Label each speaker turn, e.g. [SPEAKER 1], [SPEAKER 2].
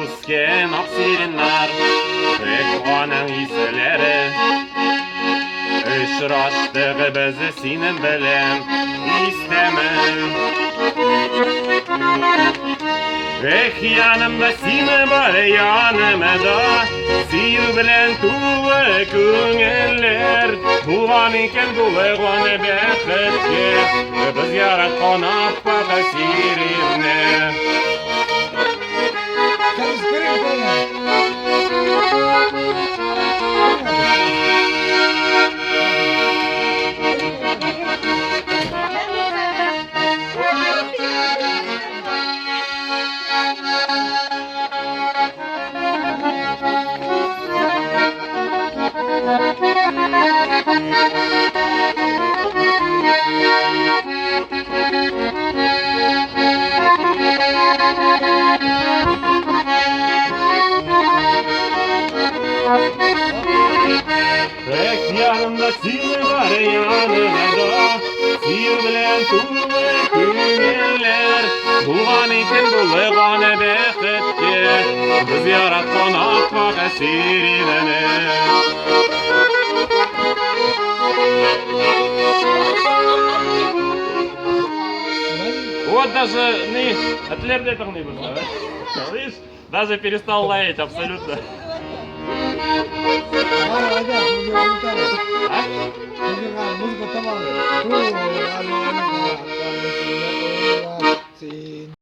[SPEAKER 1] Usken aksirinler Rekvanın iseleri Işraştığı bizi sinem bilem istemem yanımda sine var yanımda Siyu bilen tuve küngeller Tuvan iken tuve gane bekhetke Biz yarat konak baka sirinne yanımda sine var yanımda Siyu bilen tuve küngeller Tuvan iken tuve gane bekhetke Biz yarat konak baka sirinne Вот даже отлепли это не было, видишь? Даже перестал лаять абсолютно.
[SPEAKER 2] Música